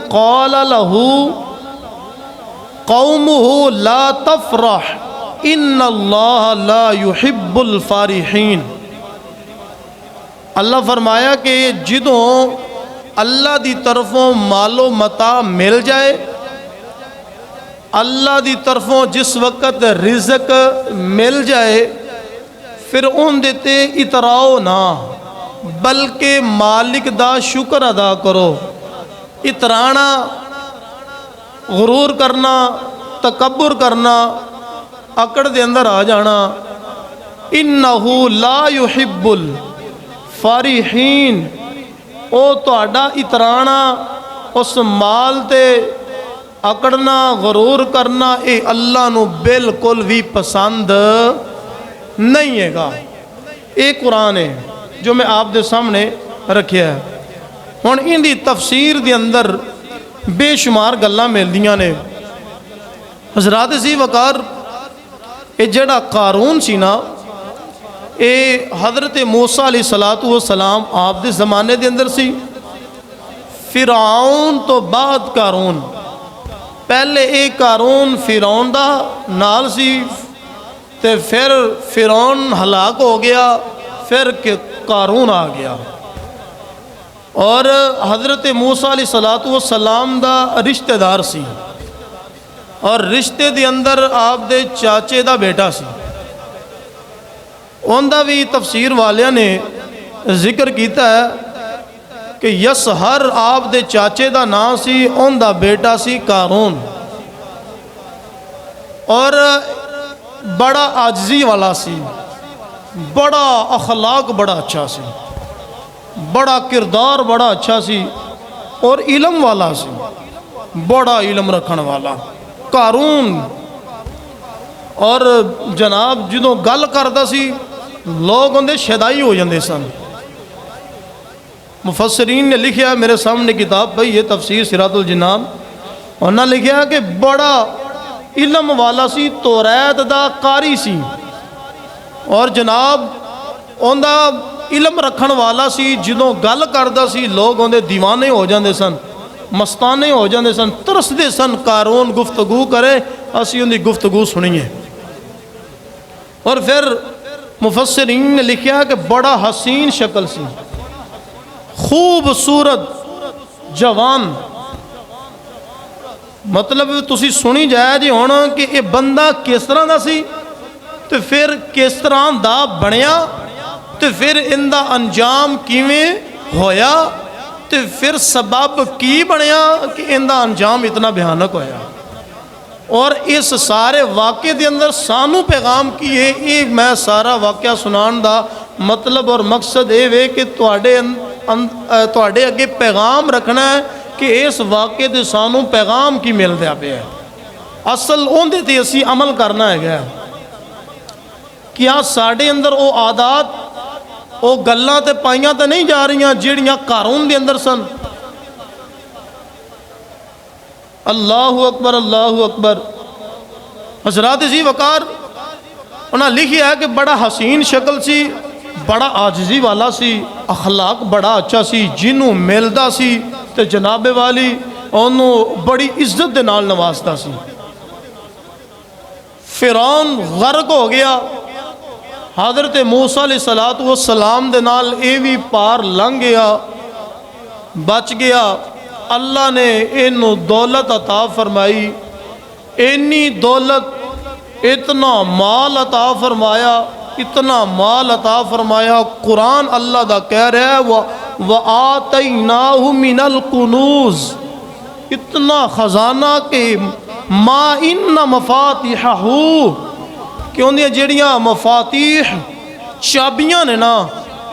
क़ाल लहू क़ौमुहु ला तफ़रह इन्नल्लाह ला युहिब्बुल फ़ारिहीन। अल्लाह फरमाया कि जिदों अल्लाह दी तरफों मालो मता मिल जाए, अल्लाह दी तरफों जिस वक़्त रिज़्क मिल जाए, फिर उन ते इतराओ ना, बल्कि मालिक दा शुक्र अदा करो। इतराना, गुरूर करना, तकब्बुर करना, अकड़ दे अंदर आ जाना। इन्नहु ला युहिब्बुल फ़ारिहीन, ओ तुहाडा इतराना, उस माल ते अकड़ना, गुरूर करना, ये अल्लाह नू बिल्कुल भी पसंद नहीं हैगा। ये कुरान है जो मैं आप दे सामने रखिया है। हुण इहदी तफसीर दे अंदर बेशुमार गल्लां मिलदियां ने। हज़रात सी वकार, ये जिहड़ा कारून सी ना, ये हज़रत मूसा अलैहिस्सलातु वस्सलाम आप दे ज़माने दे अंदर सी। फिरौन तो बाद कारून, पहले ये कारून फिरौन दा नाल सी, ते फिर फिरौन हलाक हो गया, फिर कारून आ गया। और हज़रत मूसा अलैहिस्सलातु वस्सलाम दा रिश्तेदार सी, और रिश्ते दे अंदर आप दे चाचे दा बेटा सी। उनका भी तफसीर वालिया ने जिक्र किया है कि यसहर आप दे चाचे दा नाम सी, उनका बेटा सी कारून। और बड़ा आजिज़ी वाला सी, बड़ा अखलाक बड़ा अच्छा सी, बड़ा किरदार बड़ा अच्छा सी, और इलम वाला सी, बड़ा इलम रखने वाला कारून। और जनाब जो गल करता सी, लोग उनके शदाई हो जाते सन। मुफस्सिरीन ने लिखा, मेरे सामने किताब भाई ये तफसीर सिरातुल जिन्नान, उन्होंने लिखा कि बड़ा इलम वाला सी, तौरात दा कारी सी, और जनाब उनका इलम रखन वाला सी। जो गल करता सी, लोग उनके दीवाने हो जाते सन, मस्ताने हो जाते सन, तरसते सन कारून गुफ्तगू करे, असी उनकी गुफ्तगू सुनीए। और फिर मुफस्सिरीन ने लिखा कि बड़ा हसीन शक्ल सी, खूबसूरत जवान। मतलब तुसी सुनी जाए जी हुण कि ये बंदा किस तरह का सी, तो फिर किस तरह दा बनिया, तो फिर इनका अंजाम किवें होया, तो फिर सबब की बनिया कि इनका अंजाम इतना भयानक होया। और इस सारे वाक़े के अंदर सानू पैगाम की है, ये मैं सारा वाक़या सुनाने का मतलब और मकसद ये वे कि तुहाडे अगे पैगाम रखना है कि इस वाक़े से सानू पैगाम की मिलता पे। असल उहदे ते असी अमल करना है। क्या साढ़े अंदर वो आदात, वो गल्लां ते पाइयां तो नहीं जा रही जिहड़ियां कारून दे अंदर सन। अल्लाहु अकबर, अल्लाहु अकबर। हज़रात जी वकार, उन्हें लिखा है कि बड़ा हसीन शक्ल सी, बड़ा आजिज़ी वाला सी, अखलाक बड़ा अच्छा सी, जिन्हों मिलता सी तो जनाबे वाली उन्होंने बड़ी इज्जत के नाल नवाजता सी। फिरौन गर्क हो गया, हज़रत मूसा अलैहिस्सलातु वस्सलाम दे नाल ये भी पार लंघ गया, बच गया। अल्लाह ने इनू दौलत अता फरमाई, इन्नी दौलत, इतना माल अता फरमाया, इतना माल अता फरमाया। कुरान अल्लाह दा कह रहा है व आतैनाहु मिनल कुनूज़, इतना ख़जाना के मा इन्ना मफातिहहू, कि उन्दियां जड़ियाँ मफातिह चाबियाँ ने ना,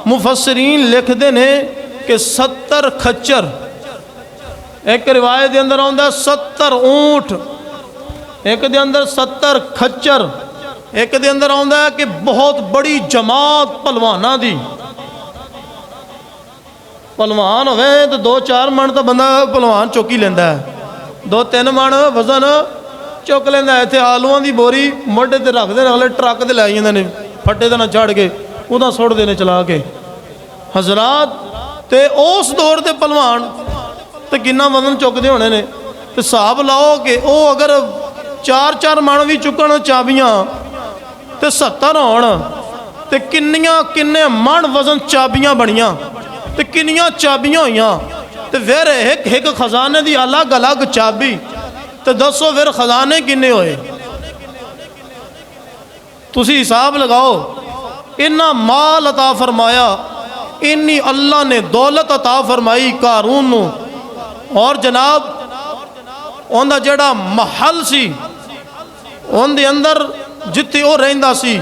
मुफस्सिरीन लिखते हैं कि 70 खच्चर, एक रिवायत के अंदर आता 70 ऊँट, एक दे अंदर 70 खच्चर, एक दे अंदर आता है कि बहुत बड़ी जमात पहलवाना दी। पहलवान होवे तो 2-4 मन तो बंदा पहलवान चुक ही लेंदा है, 2-3 मन वजन चुक लेंदा है। इत्थे आलूआं दी बोरी मोढे ते रखदे ने, अगले ट्रक ते लै जांदे ने, फट्टे ते ना चढ़ के उदा सुटदे ने चला के। हज़रात ते उस दौर दे पहलवान तो कितना वजन चुकते होने ने। तो हिसाब लाओ कि वो अगर 4-4 मण भी चुकन चाबियाँ तो 70 होण तो किन्ने मण वजन चाबियाँ बनिया तो किन्नियां चाबियाँ हुई तो फिर एक खजाने की अलग अलग चाबी तो दसो फिर खजाने किन्ने होए। तुसी हिसाब लगाओ। इन्ना माल अता फरमाया, इन्नी अल्लाह ने दौलत अता फरमाई कारून नूं। और जनाब उनका जिहड़ा महल सी उनके अंदर जिथे वो रहिंदा सी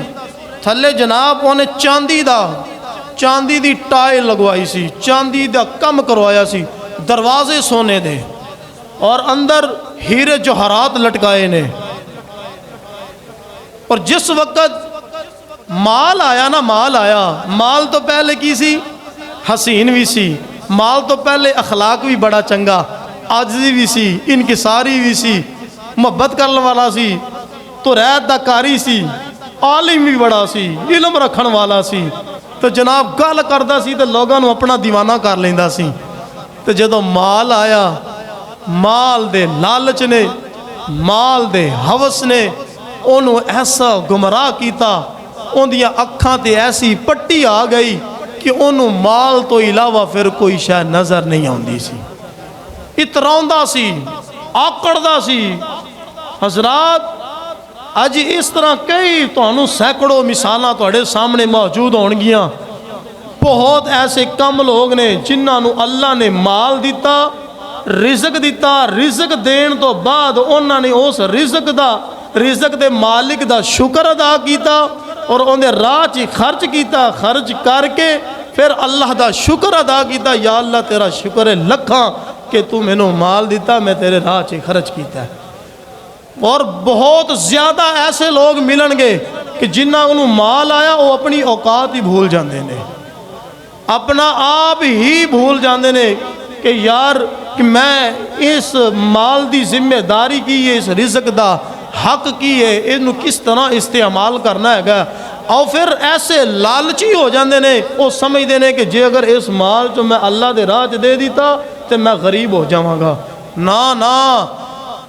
थले जनाब उन्हें चांदी दी टाइल लगवाई सी, चांदी दा कम करवाया सी, दरवाजे सोने दे और अंदर हीरे जवाहरात लटकाए ने। और जिस वक्त माल आया ना, माल तो पहले की सी हसीन भी सी, माल तो पहले अखलाक भी बड़ा चंगा, आजिज़ी भी सी, इनकिसारी भी सी, मुहब्बत करने वाला सी, तो रैत दा कारी सी, आलिम भी बड़ा सी, इलम रखन वाला सी। तो जनाब गल करदा सी तो लोगों को अपना दीवाना कर लेंदा सी। तो जदों माल आया, माल दे लालच ने, माल दे हवस ने उन्होंने ऐसा गुमराह किया, उन्दियां अखां ते ऐसी पट्टी आ गई कि उन्होंने माल तो इलावा फिर कोई शय नज़र नहीं आती सी। इतराउंदा सी, आकड़दा सी। हजरात अज इस तरह कई तुहानू सैकड़ों मिसालां तुहाडे सामने मौजूद होणगियां। बहुत ऐसे कम लोग ने जिन्होंने अल्लाह ने माल दिता, रिज़क दिता, रिज़क देण तो बाद उन्होंने उस रिज़क दे मालिक दा शुक्र अदा किया और उन्हें राह च खर्च किया, खर्च करके फिर अल्लाह दा शुक्र अदा किया। या अल्लाह तेरा शुक्र है लखां कि तू मैनू माल दिता, मैं तेरे राह च खर्च किया। और बहुत ज़्यादा ऐसे लोग मिलणगे कि जिन्होंने माल आया वो अपनी औकात ही भूल जाते हैं, अपना आप ही भूल जाते हैं कि यार कि मैं इस माल की जिम्मेदारी की है, इस रिज़क का हक की है, इनू किस तरह इस्तेमाल करना है। और फिर ऐसे लालची हो जाते हैं, वो समझते हैं कि जे अगर इस माल चो मैं अल्लाह के राह दे दिता तो मैं गरीब हो जावांगा। ना ना,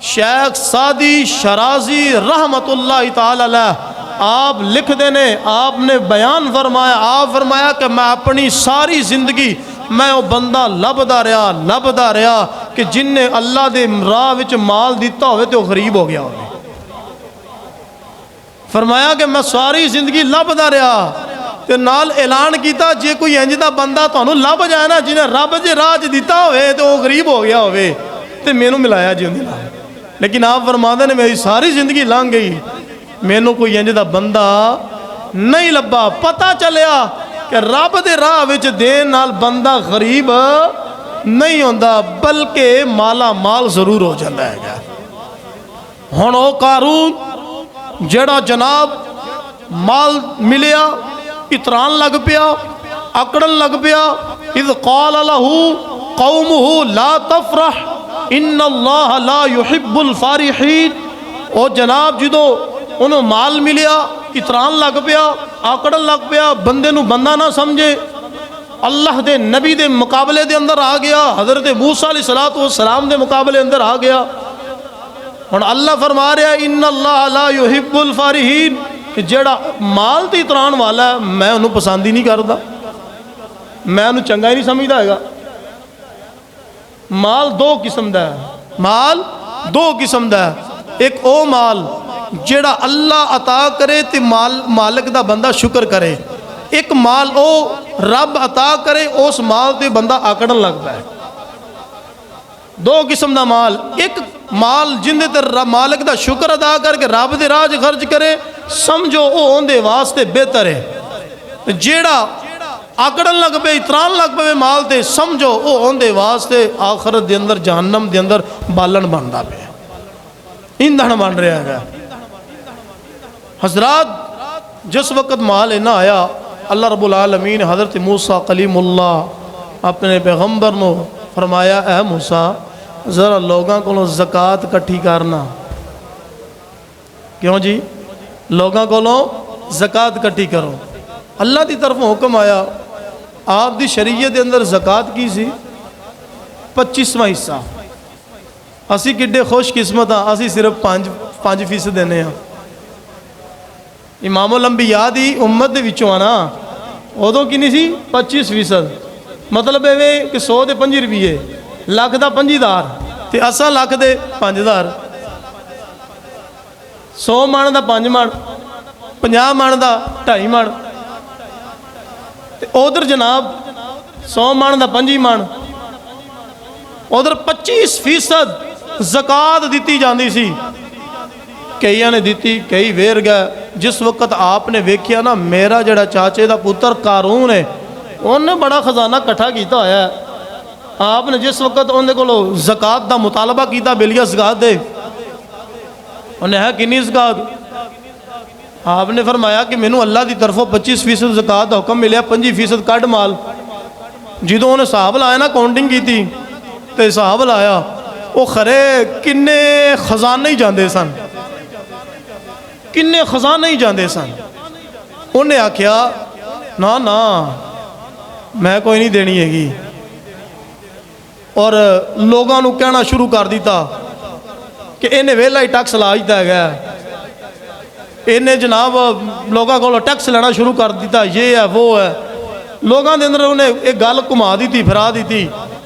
शेख सादी शराजी रहमतुल्लाह ताला अलैह आप लिखते ने, आपने बयान फरमाया, आप फरमाया कि मैं अपनी सारी जिंदगी मैं वो बंदा लभदा रहा कि जिन्हें अल्लाह के राह विच माल दिता हो तो गरीब हो गया हो। फरमाया कि मैं सारी जिंदगी लभदा रहा ते नाल ऐलान किया जे कोई इंज दा बंदा तुहानू लभ जाए ना जिन्हें रब जे राह च दिता होवे तो वह गरीब हो गया होवे ते मैनू मिलाया जी उन्हें नाल। लेकिन आप फरमाते ने मेरी सारी जिंदगी लंघ गई, मैनू कोई इंज दा बंदा नहीं लभा। पता चलिया कि रब दे राह विच देन नाल बंदा गरीब नहीं होंदा बल्कि माला माल जरूर हो जाता है। हुण ओ कारून जेड़ा जनाब माल मिलिया इतरान लग पिया, अकड़न लग पिया। इज़ क़ाल लहू कौमुहू ला तफ़रह इन्नल्लाह ला युहिब्बुल फ़ारिहीन। ओ जनाब जदों उन्होंने माल मिलिया इतरान लग पिया, आकड़न लग पिया, बंदे नू बंदा ना समझे, अल्लाह दे नबी दे मुकाबले दे अंदर आ गया, हज़रत मूसा अलैहिस्सलातु वस्सलाम दे मुकाबले अंदर आ गया। हुण अल्लाह फरमा रहा इन्नल्लाह ला युहिब्बुल फ़ारिहीन कि जेड़ा माल ते इतरान वाला है मैं उन्होंने पसंद ही नहीं करता, मैं उन्होंने चंगा ही नहीं समझता है। माल दो किस्म का है, माल दो किस्म का है। एक ओ माल जेड़ा अल्लाह अता करे तो मालिक दा बंदा शुक्र करे, एक माल ओ रब अता करे उस माल ते बंदा आकड़न लग पाए। दो किस्म का माल, एक माल जिंदे ते मालिक दा शुक्र अदा करके रब दे राह च खर्च करे समझो वो उनके वास्ते बेहतर है। जेड़ा आकड़न लग पे इतरान लग पे माल ते समझो वो उनके वास्ते आखरत के अंदर जहन्नम के अंदर बालन बनता पे, ईंधन बन रहा है। हजरात जिस वक्त माल इन्ना आया अल्लाह रब्बुल आलमीन हज़रत मूसा कलीमुल्लाह अपने पैगंबर को फरमाया ए मूसा ज़रा लोगों को ज़कात इकट्ठी करना। क्यों जी? लोगों को ज़कात इकट्ठी करो। अल्लाह की तरफ हुक्म आया, आप दी शरीयत के अंदर ज़कात की सी 25वां हिस्सा। असी किड्डे खुशकिस्मत हाँ, असी सिर्फ 5% देने हाँ। इमामुल अंबिया दी उम्मत दे विचों आना उदों किन्नी सी 25%। मतलब एवे कि 100 दे 5 रुपये, लख दा 5000 ते असा लख दे 5000। 100 मन दा 5 मन, 50 मन दा 2.5 मन, उधर जनाब 100 मन दा 5 मन, उधर 25% ज़कात दी जाती सी। कई ने दी, कई वेर गए। जिस वक्त आपने वेख्या ना मेरा जड़ा चाचे का पुत्र कारून है, उन्हें बड़ा खजाना कट्ठा किया होया। आपने जिस वक्त उन्हें को ज़कात का मुतालबा किया, बिलिया ज़कात दे, उन्हें है किन्नी ज़कात? आपने फरमाया कि मैनू अल्लाह की तरफों 25% ज़कात का हुक्म मिले, 25% कढ़ माल। जो उन्हें हिसाब लाया ना, काउंटिंग की तो हिसाब लाया, वो खरे किन्ने खजाने ही जाते सन, किन्ने खजाने ही जाते सन। उन्हें आख्या ना ना मैं कोई नहीं देनी हैगी, और लोगों को कहना शुरू कर दिता कि इन्हें वेला ही टैक्स ला दिता है। इन्हें जनाब लोगों को टैक्स लेना शुरू कर दिता, ये है वो है। लोगों के अंदर उन्हें एक गल घुमा दी थी, फिरा दी थी।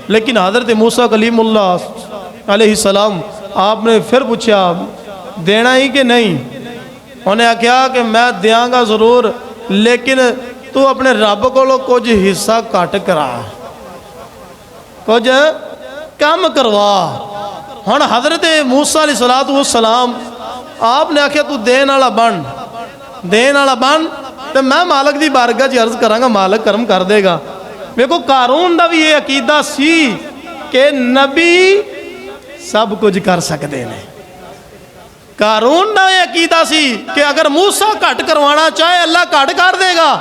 लेकिन हज़रत मूसा कलीमुल्लाह अलैहिस्सलाम आपने फिर पूछा देना ही कि नहीं? उन्हें आख्या कि मैं देंगा ज़रूर, लेकिन तू अपने रब को कुछ हिस्सा घट करा, कुछ कम करवा। हुण हज़रत मूसा अलैहिस्सलाम आपने आख्या तू देन वाला बन, देन वाला बन, तो मैं मालक की बारगाह च अर्ज करांगा, मालक करम कर देगा। देखो कारून का भी ये अकीदा सी कि नबी सब कुछ कर सकते हैं। कारून का ये अकीदा सी कि अगर मूसा घट करवाना चाहे अल्लाह घट कर देगा।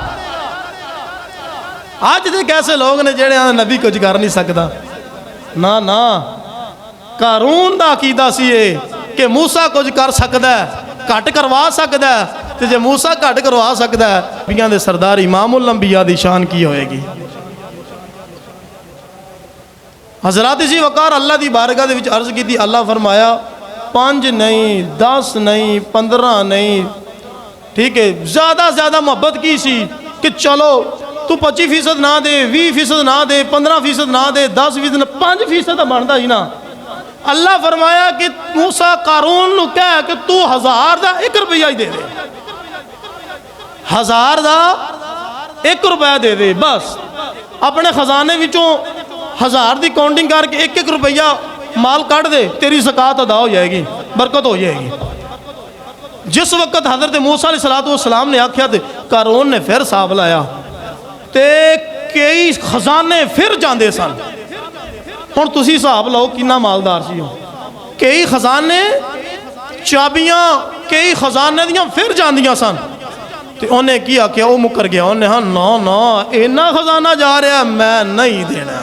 अज दे कैसे लोग ने जेड़े नबी कुछ कर नहीं सकता। ना ना, कारून का अकीदा सी ये कि मूसा कुछ कर सकता है, घट करवा सकता है। तो जे मूसा घट करवा सकता है, नबियां दे सरदार इमामुल अंबिया दी शान की होएगी। हज़रत इसी वकार अल्लाह की बारगाह दे विच अर्ज की। अल्लाह फरमाया 5 नहीं, 10 नहीं, 15 नहीं, ठीक है, ज़्यादा से ज़्यादा मोहब्बत की सी कि चलो तू 25% ना दे, 20% ना दे, 15% ना दे, 10% ना, 5% तो बनता ही ना। अल्लाह फरमाया कि मूसा कारून नूं कह कि तू 1000 का 1 रुपया ही दे दे, 1000 का 1 रुपया दे दे, बस अपने खजाने विचों 1000 की काउंटिंग करके 1-1 रुपया माल काट दे, तेरी ज़कात अदा हो जाएगी, बरकत हो जाएगी। जिस वक्त हज़रत मूसा अलैहिस्सलाम ने आख्या तो कारून ने फिर हिसाब लाया तो कई खजाने फिर जाते सन। हुण तुसीं हिसाब लाओ कितना मालदार सी हो। कई खजाने चाबियां कई खजाने दियां फिर जांदियां सन। तो उन्हें की आख्या, वो मुकर गया। उन्हें हाँ ना ना इन्ना खजाना जा रहा मैं नहीं देना।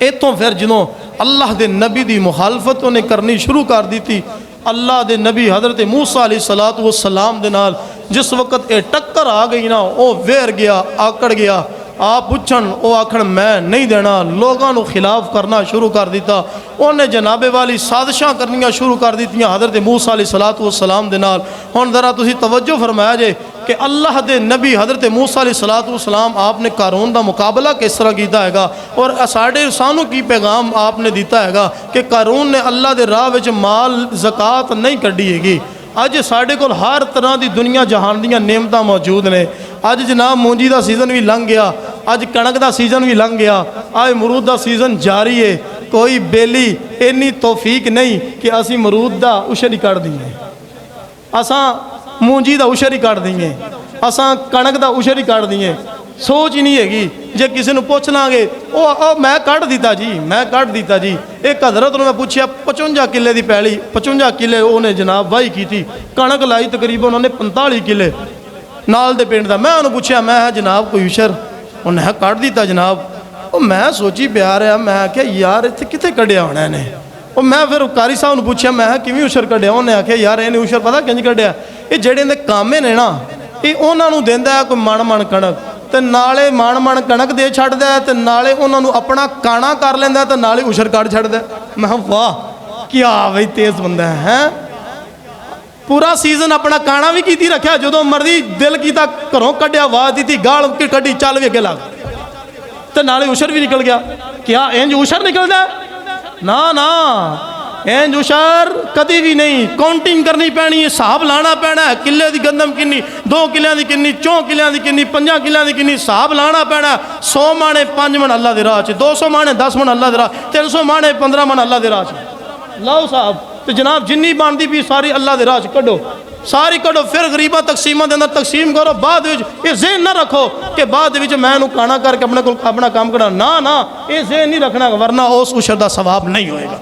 इतों फिर जो अल्लाह के नबी की मुखालफत उन्हें करनी शुरू कर दी थी। अल्लाह के नबी हज़रत मूसा अलैहिस्सलाम दे नाल जिस वक्त ये टक्कर आ गई ना, वो वेर गया, आकड़ गया। आप पूछन वो आखन मैं नहीं देना, लोगों को खिलाफ करना शुरू कर दिता। उन्हें जनाबे वाली साजिशां करनियां शुरू कर दी हज़रत मूसा अलैहिस्सलाम दे नाल। हुण जरा तुसीं तवज्जो फरमाया जे कि अल्लाह के नबी हज़रत मूसा अलैहिस्सलाम आपने कारून का मुकाबला किस तरह किया हैगा, और साढ़े सानू की पैगाम आपने दिता हैगा कि कारून ने अल्लाह के राह विच माल ज़कात नहीं कड्डी हैगी। अज साढ़े कोल हर तरह की दुनिया जहान दियां नेमतां मौजूद ने। अज जनाब मूंजी का सीजन भी लंघ गया, अज कणक का सीजन भी लंघ गया, अज मरूद का सीजन जारी है। कोई बेली इन्नी तौफीक नहीं कि असी मरूद का उशर ही कढ़ दीए, असा मूंजी का उशर ही कढ़ दीए, असा कणक का उशर ही कढ़ दीए। सोच ही नहीं हैगी। जे किसी को पुछ लाँगे वो मैं कढ़ दिता जी, मैं कढ़ दिता जी। एक हज़रत ने मैं पूछा 55 किले की पैली, 55 किले उन्हें जनाब वाही की थी, कणक लाई तकरीबन उन्होंने 45 किले नाल दे पिंड दा। मैं उन्होंने पूछा मैं जनाब कोई उशर, उन्हें कढ़ दिता जनाब। वो मैं सोची प्यार है, मैं आख्या यार इत्थे कित्थे कढ़िया होना इन्हें। वो मैं फिर कारी साहब ने पूछा मैं किवें उशर कढ़िया, उन्हें आख्या यार इन्हें उशर पता किंज कढ़िया, ये जेड़े इहदे कामे ने ना ये उन्होंने देंदा है कोई मन मन कणक ते नाले मन मन कणक दे छड्डदा है, ते नाले उन्हां नूं अपना काना कर लैंदा है, ते नाले उछर कढ़ छड्डदा है। मैं कहा वाह क्या बई तेज बंदा है। पूरा सीजन अपना काना भी कीती रखिया, जो मर्जी दिल कीता घरों कढ़िया, आवाज़ दी गाल कढ़ी, चल भी अगे लग, ते नाले उछर भी निकल गया। क्या इंज उछर निकलदा? ना ना, इंज उछर कभी भी नहीं। काउंटिंग करनी पैनी है, हिसाब लाना पैना है। किले की गंदम किन्नी, 2 किलियां की किन्नी, 4 किलियां की किन्नी, 5 किलियां की किन्नी, हिसाब लाना पैना। 100 माणे 5 मन अल्लाह दे राह च, 200 माणे 10 मन अल्लाह दे राह, 300 माणे 15 मन अल्लाह दे राह च। लाओ साहब, तो जनाब जिन्नी बनती भी सारी अल्लाह दे राह च कड्डो, सारी कड्डो। फिर गरीबा तकसीमां दे अंदर तकसीम करो। बाद विच ये ज़हन ना रखो कि बाद विच मैं इहनूं काना करके अपने कोल अपना काम करा। ना ना, ये ज़हन नहीं रखना, वरना उस उशर दा सवाब नहीं होएगा।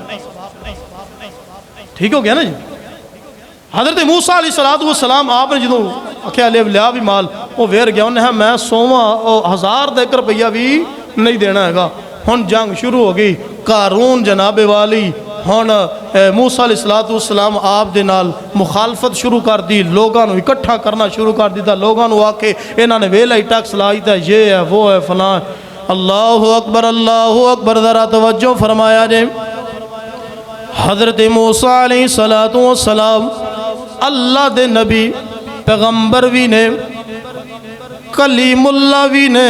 ठीक हो गया ना जी। हज़रत मूसा अलैहिस्सलाम आपने जो आख्या लिया भी माल, वो वेर गया, उन्हें मैं 100,000 का 1 रुपया भी नहीं देना हैगा। हुण जंग शुरू हो गई। कारून जनाबे वाली हुण मूसा अलैहिस्सलाम आप दे नाल मुखालफत शुरू कर दी, लोगों को इकट्ठा करना शुरू कर दिता। लोगों को आके इन्होंने वेला ही टैक्स ला दिता, ये है वो है फलां। अल्लाहु अकबर, अल्लाहु अकबर। ज़रा तवज्जो फरमाया जे। हज़रत मूसा अलैहिस्सलाम अल्लाह दे नबी पैगंबर भी ने, कलीमुल्लाह भी ने,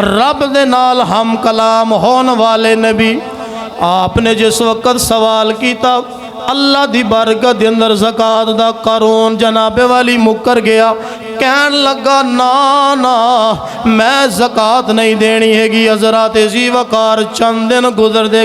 रब दे नाल हम कलाम होने वाले नबी। आपने जिस वक्त सवाल किया अल्लाह दी बरकत दे अंदर ज़कात दा, कारून जनाबे वाली मुकर गया। कहन लगा ना ना, मैं ज़कात नहीं देनी हैगी। हज़रत ज़ीवकार चंद दिन गुजरते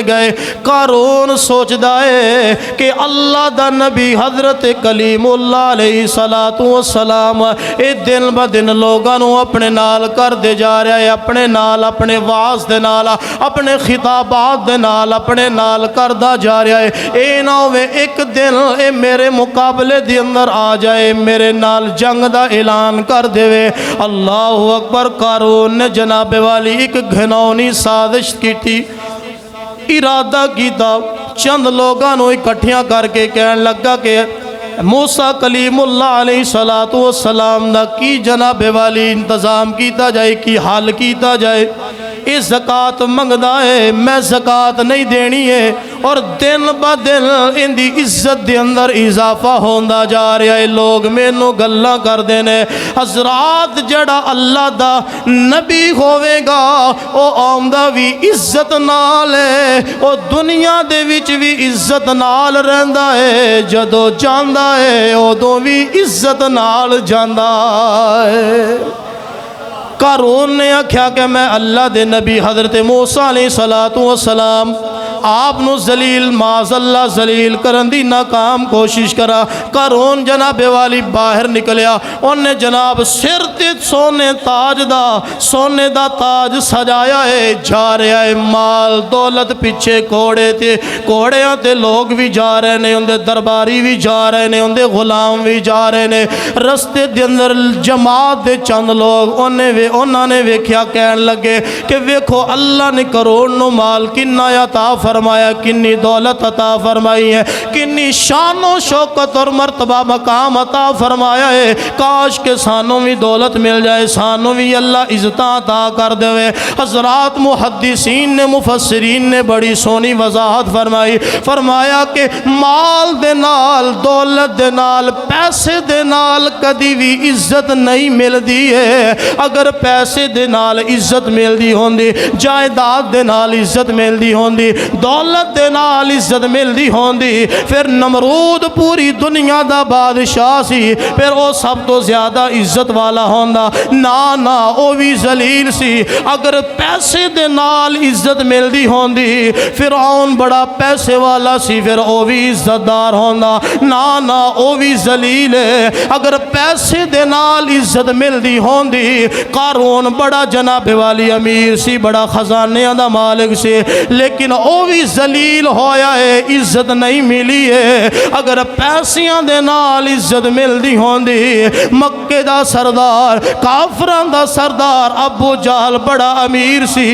गए। कारून सोचदा है कि अल्लाह दा नबी हज़रत कलीमुल्लाह अलैहिस्सलाम ये दिन ब दिन लोगों को अपने नाल करते जा रहा है, अपने नाल, अपने वास दे नाल, अपने खिताबात दे नाल, अपने नाल करदा जा रहा है। ये ना होवे एक दिन ये मेरे मुकाबले दे अंदर आ जाए, मेरे नाल जंग दा ऐलान कर देवे। अल्लाहु अकबर। कारून ने जनाबे वाली एक घिनौनी साजिश की, इरादा किया, चंद लोगों को इकट्ठियां करके कहन लगा कि मूसा कलीमुल्लाह अलैहिस्सलाम दा की जनाबे वाली इंतज़ाम किया जाए, कि हल किया जाए। ये ज़कात मंगदा है, मैं ज़कात नहीं देनी है, और दिन ब दिन इनकी इज्जत के अंदर इजाफा होंदा जा रहा है। लोग मैनू गल्लां करदे ने, हज़रात जड़ा अल्लाह दा नबी होवेगा वो आउंदा भी इज्जत नाल है, वो दुनिया दे विच भी इज्जत नाल रहिंदा है, जदों जांदा है उदों भी इज्जत नाल जांदा है। कारून ने आख्या कि मैं अल्लाह दे नबी हज़रत मूसा अलैहिस्सलाम आप जलील माज़ल्ला जलील करन दी नाकाम कोशिश करा। कारून जनाबे वाली बाहर निकलिया, उन्हें जनाब सिर ते सोने दा ताज सजाया है, जा रहा है माल दौलत पिछे घोड़े थे, घोड़ियां ते लोग भी जा रहे ने, उनके दरबारी भी जा रहे ने, उनके गुलाम भी जा रहे ने। रस्ते दे अंदर जमात दे चंद लोग उन्होंने वेख्या, कहन लगे कि वेखो अल्लाह ने करोड़ नो माल किन्ना अता फरमाया, किन्नी दौलत अता फरमाई है, किन्नी शानो शौकत और मर्तबा मकाम अता फरमाया है। काश के सानों भी दौलत मिल जाए, सानों भी अल्लाह इज्जत अता कर देवे। हज़रात मुहद्दिसीन ने, मुफस्सिरीन ने बड़ी सोनी वजाहत फरमाई, फरमाया कि माल दे नाल, दौलत दे नाल, पैसे दे नाल कदी भी इज्जत नहीं मिलती है। अगर पैसे दे नाल इज्जत मिलती होंदी, जायदाद दे नाल इज्जत मिलती होंदी, दौलत दे नाल इज्जत मिलती होंदी, फिर नमरूद पूरी दुनिया दा बादशाह सी, फिर वो सब तो ज़्यादा इज्जत वाला होंदा। ना ना, वो भी जलील सी। अगर पैसे दे नाल इज्जत मिलती होंदी, फिरौन बड़ा पैसे वाला सी, फिर वो भी इज्जतदार होंदा। ना ना, वो भी जलील है। अगर पैसे दे नाल इज्जत मिलती होंदी, कारून बड़ा जनाबे वाली अमीर सी, बड़ा खजानिया दा मालिक सी, लेकिन वो भी जलील होया है, इज्जत नहीं मिली है। अगर पैसियां दे नाल इज्जत मिलदी होंदी, मक्के दा सरदार, काफरां दा सरदार अबू जहल बड़ा अमीर सी,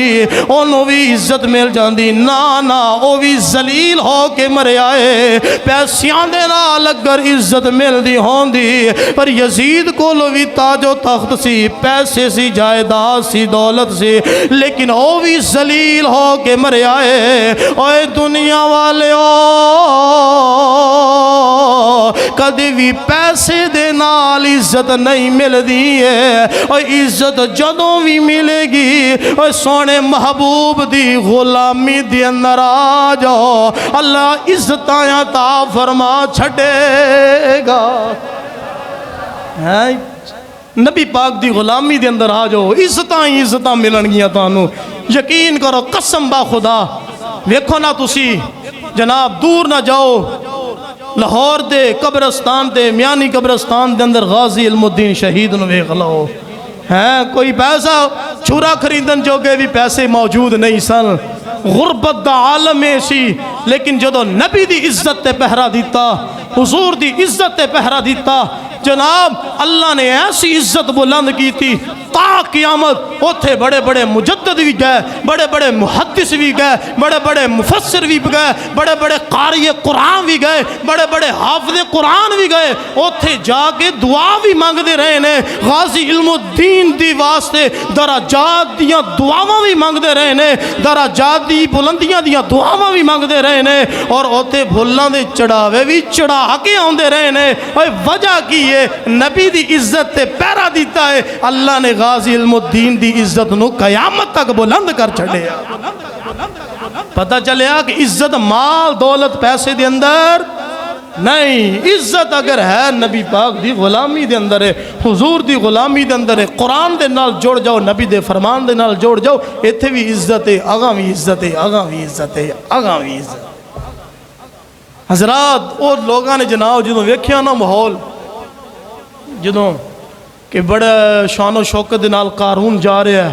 ओनू भी इज्जत मिल जाती। ना ना, वो भी जलील हो के मरिया है। पैसियां दे नाल अगर इज्जत मिलदी होंदी, पर यजीद कोल भी ताजो तख्त सी, पैसे सी, जायदाद सी, दौलत सी, लेकिन वो भी जलील हो के मरिया है। ओए दुनिया वाले कदी भी पैसे दे नाल इज्जत नहीं मिलती है। और इज्जत जदों भी मिलेगी, और सोने महबूब दी गुलामी दे अंदर आ जाओ, अल्लाह इज्जत अता फरमा छड़ेगा। है नबी पाक दी गुलामी दे अंदर आ जाओ, इज्जत ही इज्जत मिलणगियां तुहानू। यकीन करो, कसम बा खुदा। वेखो ना तुसी जनाब, दूर ना जाओ, लाहौर दे कब्रस्तान दे मियानी कब्रस्तान दे अंदर गाजी इल्मुद्दीन शहीद नू वेख लो। हैं कोई पैसा छुरा खरीदन जोगे भी पैसे मौजूद नहीं सन, गुरबत दा आलम में सी। लेकिन जदों नबी दी इज्जत ते पहरा दिता, हुजूर दी इज्जत ते पहरा दिता, जनाब अल्लाह ने ऐसी इज्जत बुलंद की थी ता क़यामत। उथे बड़े बड़े मुजद्दिद भी गए, बड़े बड़े मुहद्दिस भी गए, बड़े बड़े मुफस्सिर भी गए, बड़े बड़े कारी कुरान भी गए, बड़े बड़े हाफिज़ कुरान भी गए। उथे जाके दुआ भी मंगते रहे ने, गाजी इल्मुद्दीन दी वास्ते दराजात दियां दुआवां भी मंगते रहे ने, दराजात दी बुलंदियां दियां दुआवां भी मंगते रहे ने, और उथे फुल्लां दे चढ़ावे भी चढ़ा के आउंदे रहे ने। ओए वजह की है? नबी दी इज्जत ते पहरा दिता है। अल्लाह ने गाजी इल्मुद्दीन दी इज्जत नू कयामत तक बुलंद कर छड़िया। पता चलिया कि इज्जत माल दौलत पैसे दे अंदर नहीं, इज्जत अगर है नबी पाक दी गुलामी दे अंदर है, हुजूर दी गुलामी दे अंदर है। कुरान दे नाल जोड़ जाओ, नबी दे फरमान दे नाल जोड़ जाओ, इत्थे भी इज्जत है, अगा भी इज्जत है, अगा भी इज्जत है, अगा भी इज्जत। हजरात वो लोगों ने जनाब जो वेख्या ना माहौल, जो कि बड़े शानो शौकत दे नाल कारून जा रहा है,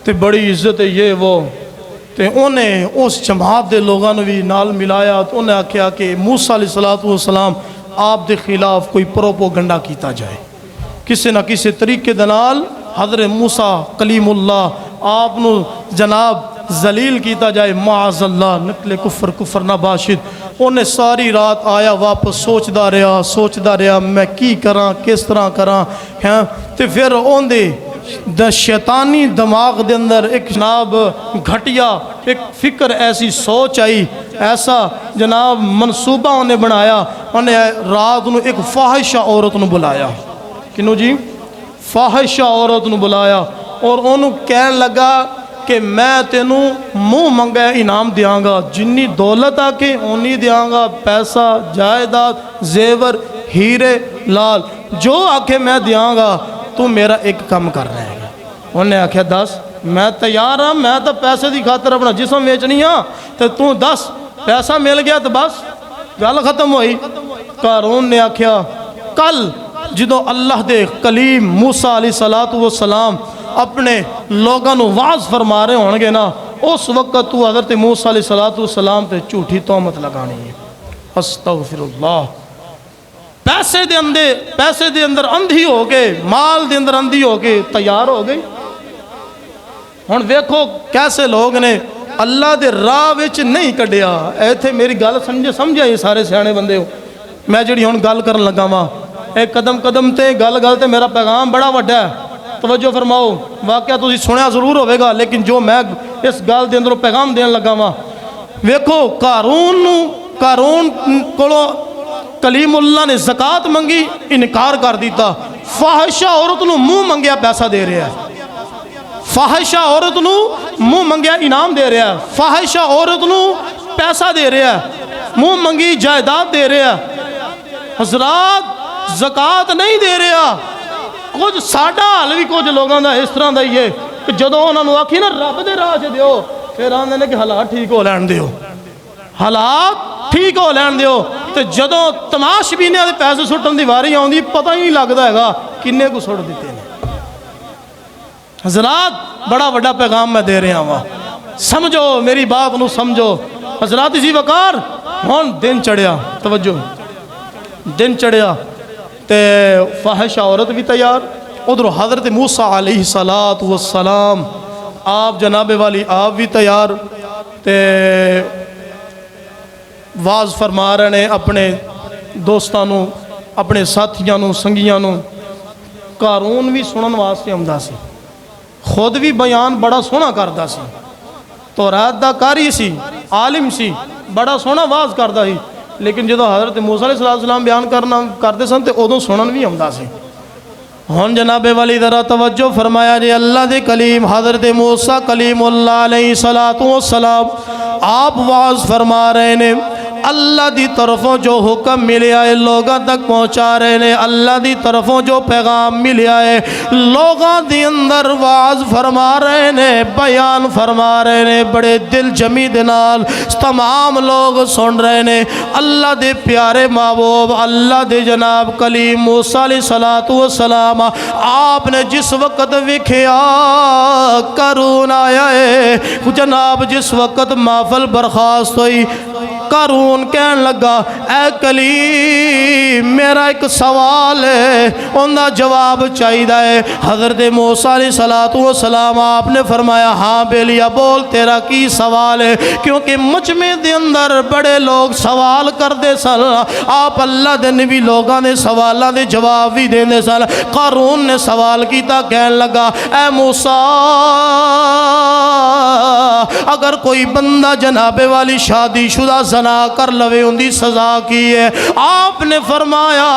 तो बड़ी इज्जत है ये वो, तो उन्हें उस जमात के लोगों ने भी नाल मिलाया। तो उन्हें आख्या कि मूसा अलैहिस्सलाम आप दे खिलाफ कोई प्रोपोगंडा किया जाए, किसी ना किसी तरीके दे नाल हज़रत मूसा कलीमुल्लाह आपनू जनाब जलील किया जाए। माअज़ल्लाह निकले कुफर कुफर ना बाशिद। उन्हें सारी रात आया वापस सोचता रहा मैं की करा, किस तरह करा हैं। तो फिर उनके शैतानी दिमाग दे अंदर एक जनाब घटिया एक फिक्र, ऐसी सोच आई, ऐसा जनाब मनसूबा उन्हें बनाया। उन्हें रात नू एक फाहिशा औरत नू बुलाया। किनू जी? फाहिशा औरत नू बुलाया, और उन्होंने कहन लगा कि मैं तेनू मुँह मंगा इनाम देंगा, जिन्नी दौलत आके उन्नी देंगा, पैसा जायदाद जेवर हीरे लाल जो आके मैं देंगा, तू मेरा एक काम कर रहा है। उन्हें आख्या दस, मैं तैयार हाँ, मैं तो पैसे की खातर अपना जिसम बेचनी हाँ, तो तू दस, पैसा मिल गया तो बस गल खत्म हुई। कारून ने आख्या कल जो अल्लाह दे कलीम मूसा अलैहिस्सलातु वस्सलाम अपने लोगों को वाज फरमा रहे होंगे ना, उस वक्त तू हज़रत मूसा अलैहिस्सलातु वस्सलाम ते झूठी तोहमत लगानी है। अस्तगफिरुल्लाह। पैसे दे अंदर अंधी हो गए, माल दे अंदर अंधी हो के तैयार हो गई। हुण वेखो कैसे लोग ने अल्लाह दे राह विच नहीं कढ़िया। इत्थे मेरी गल समझिया ये सारे सियाणे बंदे हो। मैं जिहड़ी हुण गल करन लगा वां, एक कदम कदम ते गल गल ते मेरा पैगाम बड़ा वड्डा है। तवज्जो फरमाओ, वाकया तुसीं सुनिया जरूर होवेगा, लेकिन जो मैं इस गल दे अंदरों पैगाम देन लगा वां, वेखो कारून कोलों कलीमुल्लाह ने ज़कात मंगी, इनकार कर दिता। फाहिशा औरत नूं मुँह मंगिया पैसा दे रहा है, फाहिशा औरत नूं मुँह मंगिया इनाम दे रहा है, फाहिशा औरत नूं पैसा दे रहा है, मुँह मंगी जायदाद दे रहा है। हजरात ज़कात नहीं दे रहा। कुछ साडा हाल भी कुछ लोगों का इस तरह का ही है कि जदों उन्होंने आखी ना रब दे राह च दिओ, फिर आंदे ने कि हालात ठीक हो लैन दिओ, हालात ठीक हो लैन दिओ। तो जदों तमाशबीनियां दे पैसे सुट्टन की वारी आउंदी, पता ही नहीं लगता है किन्ने को सुट दिते हैं। हजरात बड़ा वड्डा पैगाम मैं दे रहा वहाँ। समझो मेरी बात नू समझो। हजरात जी वकार हुण दिन चढ़िया, तवज्जो, दिन चढ़िया ते फाहिश औरत भी तैयार, उधर हज़रत मूसा अलैहिस्सलातु वस्सलाम आप जनाबे वाली आप भी तैयार ते वाज फरमा रहे ने अपने दोस्तां नू, अपने साथियां नू, संगियां नू। कारून भी सुनन वास्ते आउंदा सी, खुद भी बयान बड़ा सोहना करदा सी, तौरात दा कारी सी, आलिम सी, बड़ा सोहना वाज करदा सी। लेकिन जो हज़रत मूसा अलैहिस्सलाम बयान करते सन तो उदों सुनन भी आउंदा सी। हुण जनाबे वाली ज़रा तवज्जो फरमाया जे अल्लाह दे कलीम हज़रत मूसा कलीमुल्लाह अलैहिस्सलातु वस्सलाम आप वाज फरमा रहे ने, अल्लाह दी तरफों जो हुक्म मिलिया है लोगों तक पहुँचा रहे ने, अल्लाह दी तरफों जो पैगाम मिलिया है लोगों दी अंदर वाज फरमा रहे ने, बयान फरमा रहे ने, बड़े दिल जमी दे नाल तमाम लोग सुन रहे ने। अल्लाह दे प्यारे महबूब अल्लाह दे जनाब कलीम मूसा अलैहिस्सलातु वस्सलाम आपने जिस वक़्त वेखिया कारून आया है जनाब, जिस वक़्त महफिल बर्खास्त हुई कारून कहन लगा, ऐ कलीम मेरा एक सवाल है, उनका जवाब चाहिए है। हज़रत मूसा अलैहिस्सलातु वस्सलाम आपने फरमाया, हाँ बेलिया बोल तेरा की सवाल है, क्योंकि मुजमे दे अंदर बड़े लोग सवाल करते सन, आप अल्लाह दे नबी लोगों ने सवालों के जवाब भी देंदे सन। कारून ने सवाल किया, कहन लगा, ऐ मूसा अगर कोई बंदा जनाबे वाली शादीशुदा जना कर लवे उनकी सज़ा की है? आपने फरमाया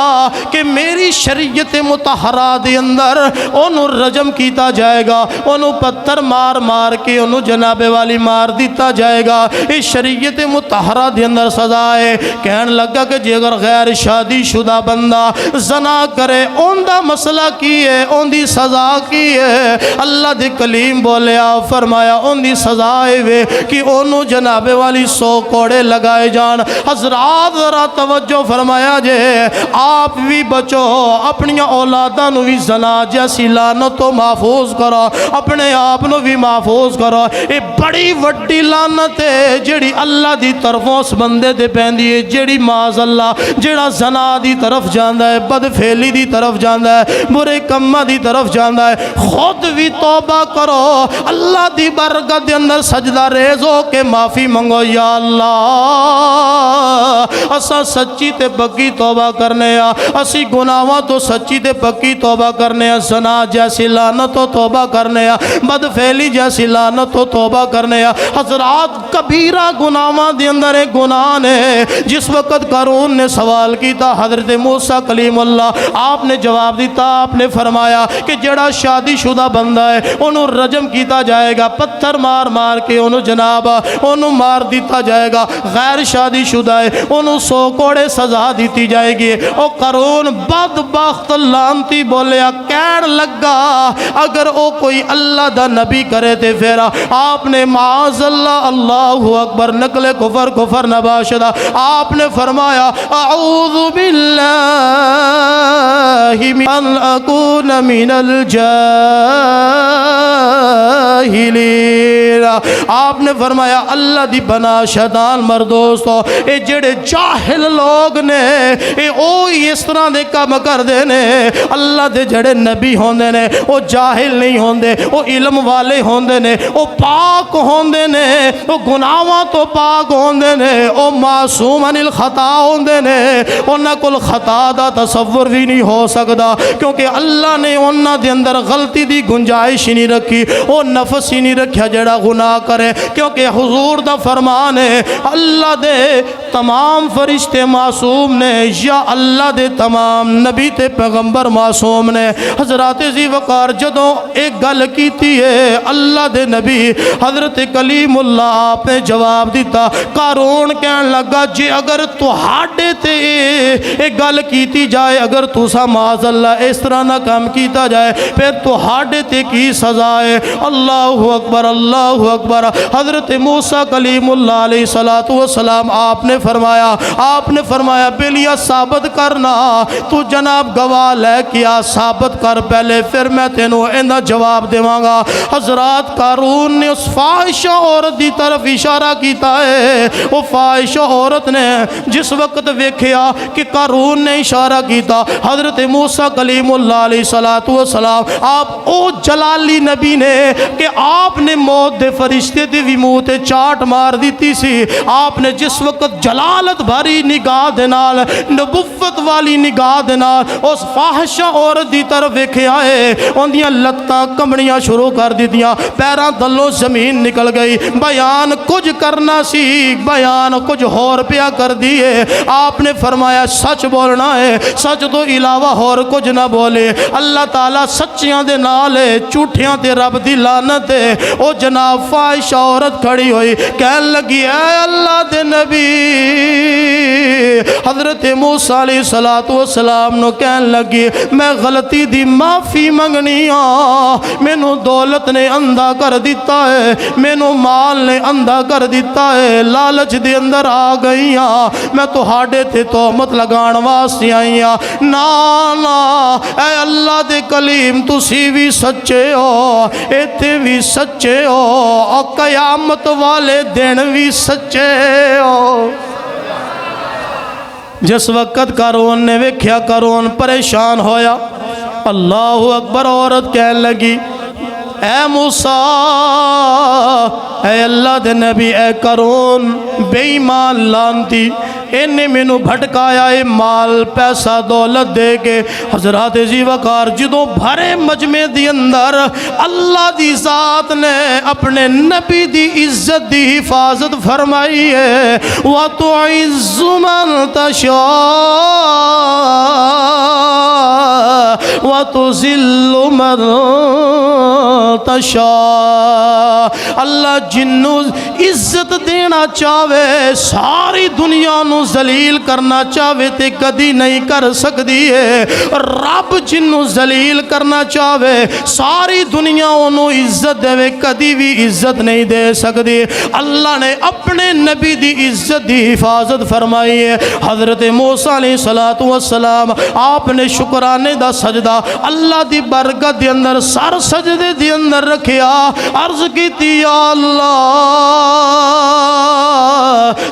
कि मेरी शरीयत मुतहरा दे अंदर ओनू रजम किया जाएगा, ओनू पत्थर मार मार के ओनू जनाबे वाली मार दिता जाएगा। इस शरीयत मुतहरा दे अंदर सज़ा है। कहन लगा कि जे अगर गैर शादीशुदा बंदा जना करे उनका मसला की है, उनकी सज़ा की है? अल्लाह दे कलीम बोलिया फरमाया उनकी सज़ा है कि ओनू जनाबे वाली 100 कोड़े लगाए जान। हजरात जरा तवज्जो फरमाया जे आप भी बचो, अपनी औलादा भी जना जैसी लानत तो महफूज करो, अपने आप को भी महफूज करो। ये बड़ी वड्डी लानत है जिहड़ी अल्लाह की तरफों उस बंदे ते पैंदी है जिहड़ी माज़ अल्लाह जिहड़ा जना की तरफ जाता है, बदफेली की तरफ जाता है, बुरे कम्मा की तरफ जाता है। खुद भी तौबा करो, अल्लाह की बरकत के अंदर सजदा रेज़ हो के माफ़ी मंगो, या अल्लाह असा सच्ची ते पक्की तौबा करने आ, असी गुनाहों तो सच्ची ते पक्की तौबा करने आ, ज़ना जैसी लानत तो तौबा करने आ, बदफेली जैसी लानत तो तौबा करने आ। हजरात कबीरा गुनाहों के अंदर एक गुनाह ने। जिस वक़्त कारून ने सवाल किया हज़रत मूसा कलीमुल्लाह आपने जवाब दिता, आपने फरमाया कि जड़ा शादीशुदा बंदा है उन्होंने रजम किया जाएगा, पत्थर मार मार के उन्होंने जनाब उन्होंने मार दिता जाएगा। गैर शादीशुदा है उन्होंने 100 कोड़े सजा दी जाएगी। और कारून बदबख्त लानती बोलिया, कहन लगा अगर वो कोई अल्लाह दा नबी करे तो फिर आपने माज़ल्ला अल्लाहु अकबर नकले कुफर कुफर नबाशदा आपने फरमाया अऊज़ु बिल्लाहि मिन अकून मिनल जाहिलीन। आपने फरमाया अल्लाह दी बना शैतान मरदोस्तो ये जेड़े जाहिल लोग ने ये इस तरह के काम करते ने। अल्लाह के जेड़े नबी होंदे ने वो जाहिल नहीं होंदे, वो इल्म वाले होंदे ने, वो पाक होंदे ने, वो गुनाहों तो पाक होंदे ने, वो मासूम अनिल खता होंदे ने। उन्हां कोल खता दा तसव्वुर भी नहीं हो सकता क्योंकि अल्लाह ने उन्हां दे अंदर गलती दी गुंजाइश ही नहीं रखी, वो नफस ही नहीं रखा जेड़ा गुनाह करे। क्योंकि हुजूर दा फरमान है अल्लाह दे तमाम फरिश्ते मासूम ने या अल्लाह दे तमाम नबी ते पैगंबर मासूम ने। हजरात जी वकार जदों एक गल कीती है अल्लाह दे नबी हजरत कलीमुल्लाह आपने जवाब दिता। कारून कहन लगा जे अगर तुहाडे ते एक गल कीती जाए, अगर तुसा माज़ल्ला इस तरह ना काम किया जाए फिर तुहाडे ते की सज़ा है? अल्लाहु अकबर अल्लाहु अकबर। हज़रत मूसा कलीमुल्लाह अलैहिस्सलातु वस्सलाम आपने फरमाया बिलिया साबित करना, तू जनाब गवाह लेके आ, साबित कर पहले, फिर मैं तेनों इहदा जवाब देवांगा। हज़रात कारून ने उस फाहिशा औरत की तरफ इशारा किया है। वो फाहिशा औरत ने जिस वक्त वेख्या कि कारून ने इशारा किया, हज़रत मूसा कलीमुल्लाह अलैहिस्सलातु वस्सलाम आप ओ जलाली नबी ने कि आपने मौत दे फरिश्ते दी भी मुँह ते चाट मार दी सी। आपने जिस वक्त जलालत भरी निगाह दे नाल, नबुव्वत वाली निगाह दे नाल उस फाहिशा औरत दी तरफ वेख्या है, उन्दियां लत्तां कंबणियां शुरू कर दित्तियां, पैरां थल्लों जमीन निकल गई। बयान कुछ करना सी, बयान कुछ होर पिया कर दिए। आपने फरमाया सच बोलना है, सच तो इलावा होर कुछ ना बोले। अल्लाह ताला सच्चियां दे नाल है, झूठियां ते रब दी लानत है। ओ जनाब फाहिशा औरत खड़ी हुई, कहन लगी ऐ अल्लाह दे नबी, हज़रत मूसा अलैहिस्सलातु वस्सलाम नो कहन लगी मैं गलती दी माफ़ी मंगनी आ, मैनू दौलत ने अंधा कर दिता है, मैनू माल ने अंधा कर दिता है, लालच दे अंदर आ गई हाँ, मैं तुहाडे ते तोहमत लगाण वास्ते आई हाँ। ना ना ऐ अल्लाह दे कलीम तुसी भी सच्चे हो, इत्थे भी सच्चे हो, और कयामत वाले दिन भी सच्चे हो। जिस वक़्त कारून ने वेख्या, कारून परेशान होया। अल्लाहु अकबर। औरत कहन लगी ऐ मूसा, ऐ अल्लाह दे नबी, ऐ कारून बेईमान लानती, इन्हें मैनू भटकाया है माल पैसा दौलत दे के। हज़रात जी वकार जो भरे मजमे दी अंदर अल्लाह दी ज़ात ने अपने नबी दी इज्जत दी हिफाजत फरमाई है। व तुइज़्ज़ु मन तशा व तुज़िल्लु मन तशा। अल्लाह जिन्नू इज्जत देना चाहे, सारी दुनिया नू जलील करना चाहे तो कदी नहीं कर सकती है। रब जिन्नू जलील करना चाहे, सारी दुनिया उन्होंने इज्जत देवे, कदी भी इज्जत नहीं दे सकती। अल्लाह ने अपने नबी की इज्जत की हिफाजत फरमाई है। हज़रत मूसा अलैहिस्सलातु वस्सलाम आपने शुक्राने का सजदा अल्लाह की बरकत के अंदर सर सजदे के अंदर रखिया, अर्ज की अल्लाह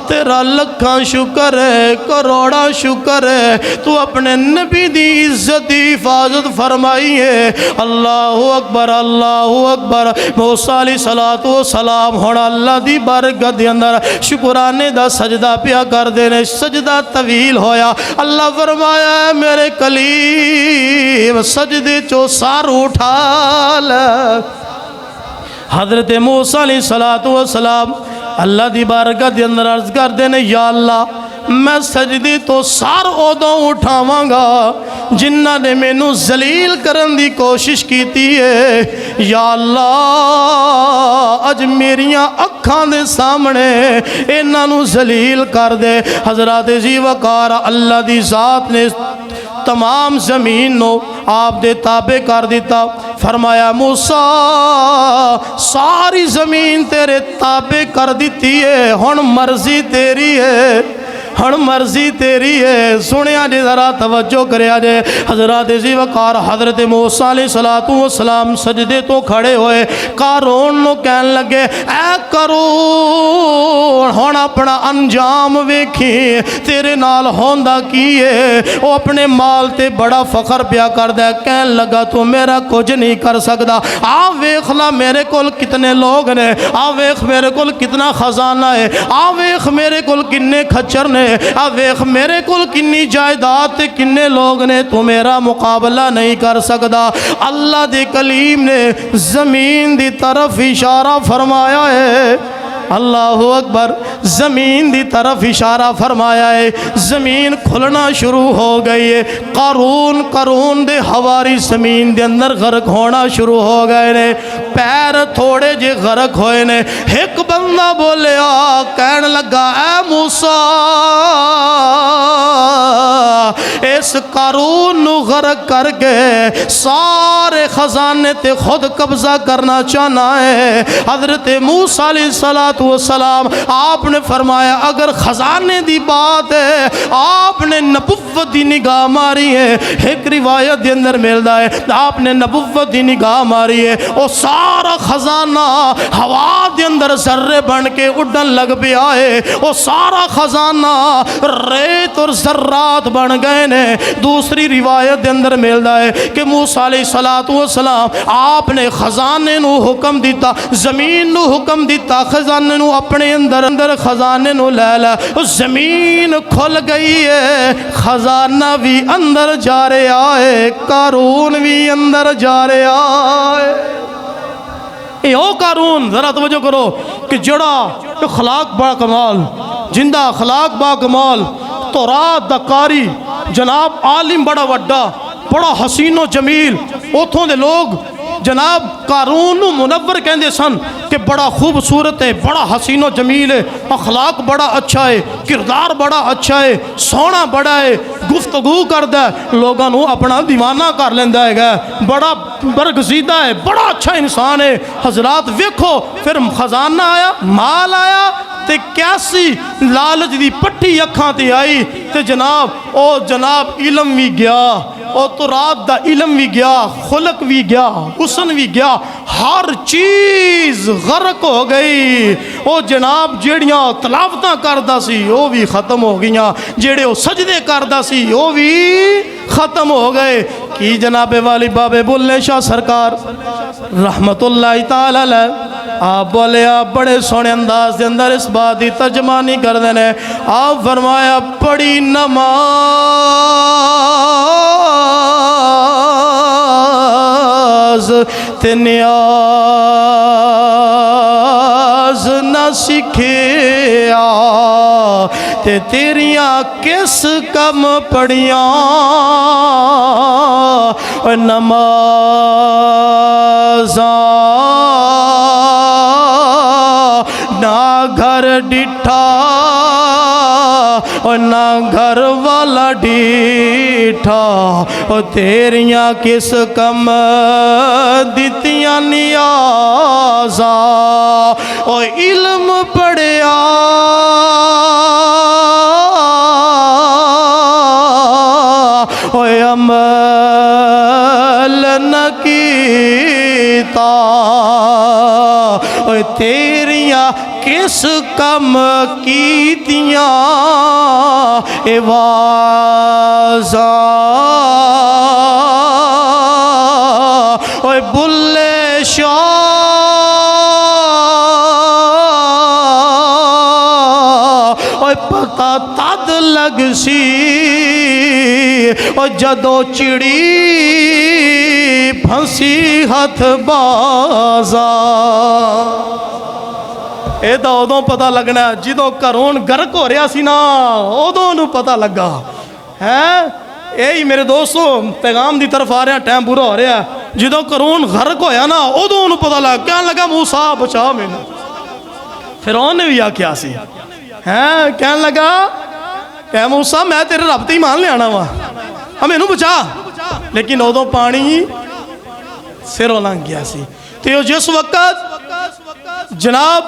तेरा लखा शुक्र है, करोड़ा शुक्र है, तू अपने नबी की इज्जत की हिफाजत फरमाई है। अल्लाहु अकबर, अल्लाहु अकबर। मूसा अलैहिस्सलातु वस्सलाम हुण अल्लाह की बरकत के अंदर शुक्राने का सजदा पिया करते हैं। सजदा तवील होया। अल्लाह फरमाया मेरे कलीम सजदे चो सर उठा ले। हज़रत मूसा अलैहिस्सलातु वस्सलाम अल्लाह की बारगाह के अंदर अर्ज करते हैं या अल्लाह मैं सजदे तो सर उदों उठावांगा जिन्हां ने मैनू जलील करन दी कोशिश की है। या अल्लाह अज मेरियां अखां दे सामने इन्हां नू जलील कर दे। हज़रात जी वकार अल्लाह की ज़ात ने तमाम ज़मीन नो आप दे ताबे कर दिता। फरमाया मूसा सारी ज़मीन तेरे ताबे कर दी है, हुण मर्जी तेरी है, हुण मर्जी तेरी है। सुनिया जी जरा तवज्जो करिया जे। हज़रत जी वकार हज़रत मूसा अलैहिस्सलातु वस्सलाम सजदे तो खड़े होए, कारून नूं कहन लगे ऐ कारून हुण अपना अंजाम वेखी, तेरे नाल होंदा की है। वो अपने माल ते बड़ा फखर पिया करदा है, कहन लगा तू मेरा कुछ नहीं कर सकदा। आ वेख ला मेरे कोल कितने लोग ने, आ वेख मेरे कोल कितना खजाना है, आ वेख मेरे कोल किन्ने खच्चर ने, आ वेख मेरे कोल किन्नी जायदाद ते किन्ने लोग ने, तू मेरा मुकाबला नहीं कर सकदा। अल्लाह दे कलीम ने जमीन दी तरफ इशारा फरमाया है। अल्लाहु अकबर। ज़मीन की तरफ इशारा फरमाया है, ज़मीन खुलना शुरू हो गई है। कारून दे हवारी ज़मीन के अंदर गर्क होना शुरू हो गए ने, पैर थोड़े जे गर्क होए ने। एक बंदा बोलिया कहन लगा ऐ मूसा इस कारून नू गर्क करके सारे खजाने ते खुद कब्जा करना चाहना है। हजरत मूसा अलैहिस्सलातु वस्सलाम आपने फरमाया अगर खजाने की बात है, आपने नबुव्वत की निगाह मारी है। एक रिवायत के अंदर मिलता है आपने नबुव्वत की निगाह मारी है, वो सारा खजाना हवा के अंदर जर्रे बन के उड़न लग पिया है। वो सारा खजाना रेत और जर्रात बन गए ने। दूसरी रिवायत के अंदर मिलता है कि मूसा अलैहिस्सलातु वस्सलाम आपने खजाने नू हुक्म दिता, जमीन नू हुक्म दिता खजाने नू अपने अंदर अंदर खजाने नू लै लै। जमीन खुल गई है, खजाना भी अंदर जा रहा है, कारून भी अंदर जा रहा है। ओ कारून जरा तवज्जो करो कि जड़ा अखलाक बा कमाल, जिंदा अखलाक बा कमाल, तौरात दा कारी, जनाब आलिम बड़ा वड्डा, बड़ा हसीनो जमील। उथों दे लोग जनाब कारून नू मुनव्वर कहते सन कि बड़ा खूबसूरत है, बड़ा हसीनो जमील है, अखलाक बड़ा अच्छा है, किरदार बड़ा अच्छा है, सोहना बड़ा है, गुफ्तगू करता है, लोगों को अपना दीवाना कर लेंदा है, बड़ा बरगजीदा है, बड़ा अच्छा इंसान है। हजरात वेखो फिर खजाना आया, माल आया ते कैसी लालच दी पट्टी अखां ते आई ते जनाब ओ जनाब इलम भी गया, ओ तो रात दा इलम भी गया, खुलक भी गया, हुस्न भी गया, हर चीज गर्क हो गई। ओ जनाब जेड़ियां तलावतां करदा सी वो भी खत्म हो गईयां, जेड़े ओ सजदे करदा सी वो भी खत्म हो गए। की जनाबे वाली बाबे बुल्ले शाह सरकार रहमतुल्लाह ताला अलैह आप बोले, आप बड़े सोहने अंदाज के अंदर इस बात की तर्जमानी कर देने। आप फरमाया बड़ी नमाज ते न्याज न सिखिया ते तेरियां किस कम पड़ियां। नमाज़ा ना घर डिठा और ना घर वाला डिठा, और तेरियां किस कम दितियां नियाज़ा। और इल्म पढ़िया और अमल न कीता, और तेरियां किस कम कीतियां एवाज़ा। और बुल्ले शाह और पता तद लग सी और जदों चिड़ी फंसी हथ बाजा। ये तो उदों पता लगना जो घरों गर्क हो रहा सी ना, उदों नूं पता लगा है। यही मेरे दोस्तों पैगाम की तरफ आ रहा, टाइम पूरा हो रहा। जो घरों गर्क होया ना उदों नूं पता लगा, कहन लगा मूसा बचा मैनू। फिर उन्हें भी आख्या सी है, कहन लगा कह मूसा मैं तेरे रब ते ईमान लिया वा, मैनू बचा। लेकिन उदों पानी सिरों लंघ गया सी। तो जिस वक्त जनाब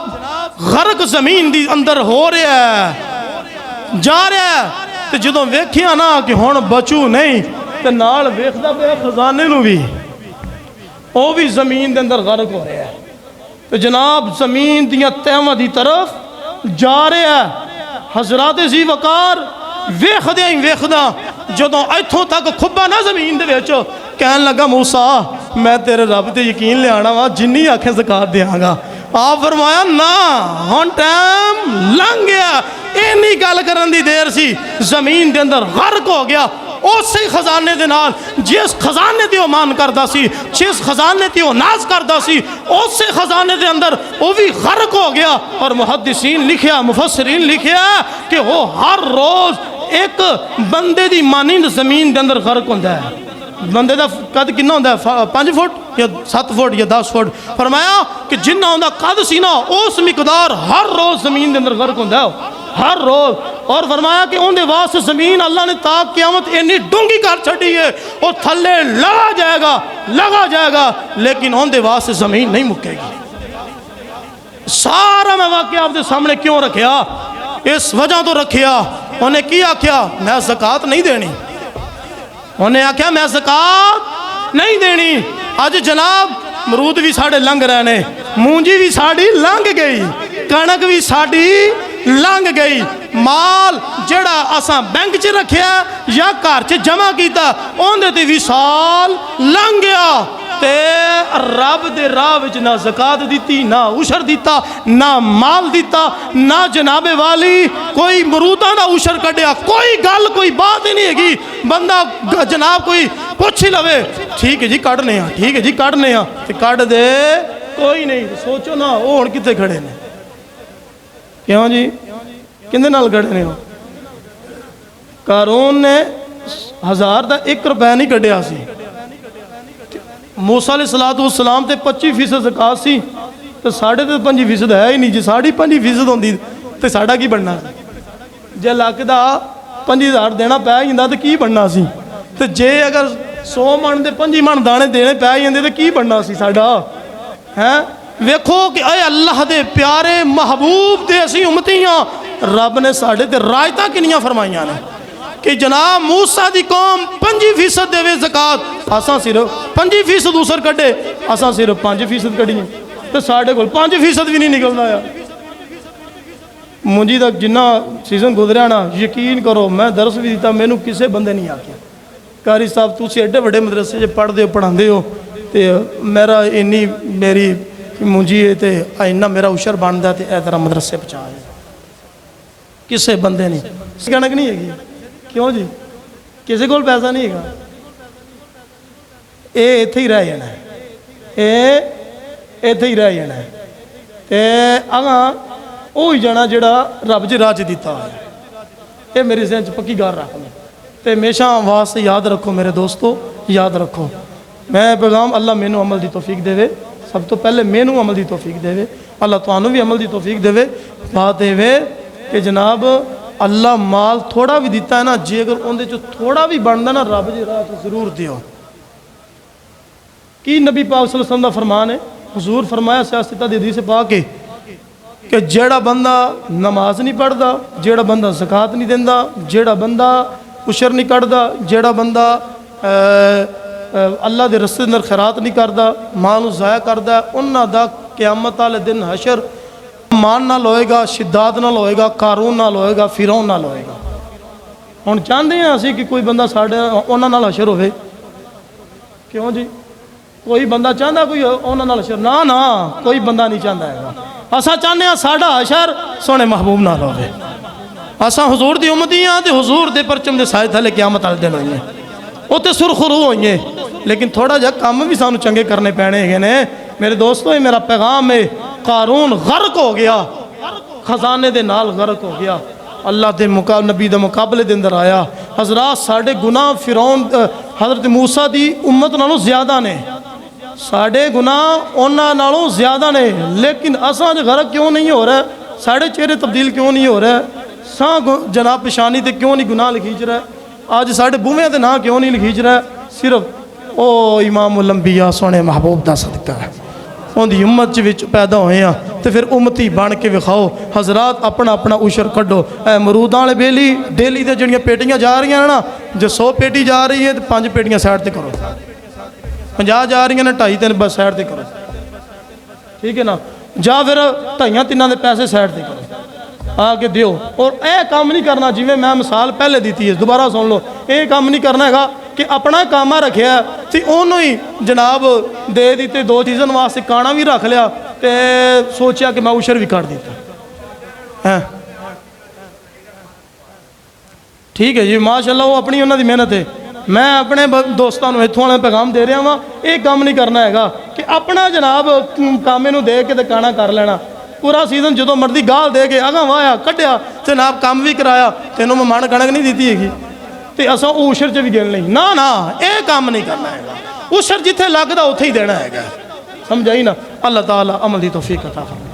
गर्क जमीन दी अंदर हो रहा है, जा रहा है, तो जो वेखिया ना कि हुण बचू नहीं, तो नाल वेखदा पिया खजाने नूं भी, वो भी जमीन दे अंदर गर्क हो रहा है। तो जनाब जमीन दियां तहवां दी तरफ जा रहा है। हजरात जी वकार वेखदे ही वेखदा जदों इत्थों तक खुब्बा ना जमीन दे विच, कहन लगा मूसा मैं तेरे रब ते यकीन लियाना वा, जिन्नी आखे ज़कात देंगा। आप फरमाया ना हुण टाइम लंघ गया, इन्नी गल करन दी देर सी, जमीन दे अंदर गर्क हो गया। उस खजाने दे नाल जिस खजाने ते मान करदा सी, जिस खजाने ते नाज करदा सी, उस खजाने दे अंदर वो भी गर्क हो गया। और मुहद्दिसीन लिखिया, मुफस्सिरीन लिखिया कि वो हर रोज एक बंदे दी मानिंद जमीन दे अंदर गर्क होंदा है। बंदे का कद कितना होंदा है 5 फुट या 7 फुट या 10 फुट फरमाया कि जिन्ना उनका कद सी ना उस मिकदार हर रोज़ ज़मीन के अंदर गर्क होंदा है हर रोज़। और फरमाया कि उनके वास्ते ज़मीन अल्लाह ने ताक क़यामत इन्नी डूंगी कर छड़ी है वो थले लगा जाएगा लेकिन उनके वास्ते ज़मीन नहीं मुकेगी। सारा मैं वाक़या आपके सामने क्यों रखिया इस वजह तो रखिया उन्हें की आख्या मैं ज़कात नहीं देनी उन्हें आख्या मैं ज़कात नहीं देनी। अज जनाब मरूद भी साढ़े लंघ रहे ने मूंजी भी साड़ी लंघ गई कणक भी साड़ी लंघ गई माल जड़ा असा बैंक च रखिया या घर च जमा किया उन्हें ते भी साल लंघ गया ते रब दे राह विच ना ज़कात दी ना उशर दिता ना माल दिता ना जनाबे वाली कोई मरूदां दा उशर कढ़िया कोई गल कोई बात ही नहीं हैगी। बंदा जनाब कोई पुछ ही लवे ठीक है जी कढ़ने ठीक है जी कढ़ने ते कढ़ दे कोई नहीं। सोचो ना वो हुण कित्थे खड़े ने क्यों जी किंदे नाल खड़े ने कारून ने 1000 का 1 रुपया नहीं कढ़िया सी मूसा अलैहिस्सलाम ते 25% ज़कात सी तो साढ़े तो 5% है ही नहीं जी 5.5% होंदी तो साड़ा की बनना जे लख का 5000 देना पै जाता तो की बनना सी तो जे अगर 100 मन के 5 मन दाने देने पै जाते तो की बनना सी साड़ा है। वेखो कि अल्लाह दे प्यारे महबूब दे असी उम्मती हाँ रब ने साढ़े ते रायतां किनियां फरमाइयां ने कि जनाब मूसा की कौम 5% देवे ज़कात असा सिर्फ 5% दूसर कढ़े असा सिर्फ 5% कढ़िए तो साढ़े को 5% भी नहीं निकलता यार। मुंजी का जिन्ना सीजन गुजरिया ना यकीन करो मैं दरस भी दिता मैनू किसी बंदे नहीं आख्या कारी साहब तुम एडे बड़े मदरसे च पढ़ते हो पढ़ाते हो तो मेरा इन्नी मेरी मुंजी है तो इन्ना मेरा उशर बनता तो यह तरह मदरसे पहुँचा किसी बंदे नहीं कणक नहीं हैगी क्यों जी किसी को पैसा नहीं है ये इत्थे ही रह जाना ये इत्थे ही रह जाना तो अगां हो ही जाना जिहड़ा रब च राज दिता है ये मेरी जहन च पक्की गल रख लो तो हमेशा वास्ते याद रखो मेरे दोस्तों याद रखो मैं पैगाम अल्लाह मैनू अमल की तौफीक देवे सब तो पहले मैनू अमल की तौफीक देवे अल्लाह तुहानू भी अमल की तौफीक देवे बात देवे कि जनाब अल्लाह माल थोड़ा भी दिता है ना जे अगर उनके चो थोड़ा भी बनता ना रब जी राह तो जरूर दियो कि नबी पाक सल्लल्लाहु अलैहि वसल्लम का फरमान है हुजूर फरमाया सियासत दी हदीस पा के कि जेड़ा बंदा नमाज नहीं पढ़ता जेड़ा बंदा ज़कात नहीं देंदा जेड़ा बंदा उशर नहीं कढ़दा जेड़ा बंदा अल्लाह के रस्ते अंदर खैरात नहीं करता माल ज़ाया करता उन्हां दा क़यामत वाले दिन हशर मान नाल होएगा शिद्दात नाल होएगा कारून नाल होएगा फिरौन नाल होएगा। हुण चाहते हैं असीं कि कोई बंदा साडे उन्हां नाल हशर होवे क्यों जी कोई बंदा चाहता कोई उन्हां नाल हशर ना ना कोई बंदा नहीं चाहता है असां चाहते हैं साडा हशर सोने महबूब नाल होवे असां हुजूर दी उम्मती हां ते हुजूर दे परचम दे साए थले क़यामत वाले दिन होइए उत्ते सुरखरू होइए लेकिन थोड़ा जिहा काम भी सानू चंगे करने पैने हैगे ने मेरे दोस्तों ये मेरा पैगाम है कारून गर्क हो गया खजाने दे नाल गर्क हो गया अल्लाह के नबी के मुकाबले के अंदर आया हजरात साढ़े गुनाह फिरौन हज़रत मूसा की उम्मत नालों ज़्यादा ने साढ़े गुनाह उन्हां नालों ज़्यादा ने लेकिन असां गर्क क्यों नहीं हो रहा साढ़े चेहरे तब्दील क्यों नहीं हो रहा सां जनाब पेशानी ते क्यों नहीं गुनाह लिखीच रहा अज साढ़े बूहियां ते नां क्यों नहीं लिखीच रहा सिर्फ ओ इमामुल अंबिया सोने महबूब का सदका है उनकी उम्मत पैदा होए हैं तो फिर उम्मती बन के विखाओ हजरात अपना अपना उशर कढ़ो मरूदां वाले बेली डेली से जड़ियाँ पेटियां जा रही हैं ना जो 100 पेटी जा रही है तो 5 पेटियां साइड से करो 50 जा रही ने 2.5-3 बस साइड से करो ठीक है ना जा फिर 2.5-3 के पैसे साइड से करो आके दियो और यह काम नहीं करना जिमें मैं मिसाल पहले दी है दोबारा सुन लो ये काम नहीं करना है कि अपना कामा रखिया तो उन्होंने ही जनाब दे दी 2 सीजन वास्ते काना भी रख लिया तो सोचा कि मैं उशर भी कर दिता है ठीक है जी माशाल्लाह वो अपनी उन्होंने मेहनत है मैं अपने दोस्तों इतों वाले पैगाम दे रहा वहाँ ये काम नहीं करना है कि अपना जनाब कामे नूं दे के काना कर लेना पूरा सीजन जो मर्जी गाल दे के अगा वाया कढ़िया जनाब काम भी कराया तेनों मैं मन कणक नहीं दी हैगी तो असा उशर च भी गिन ली ना ना ये काम नहीं करना है उशर जिथे लगता उत्थे ही देना है समझ आई ना अल्लाह ताला अमल की तौफीक अता फरमाए।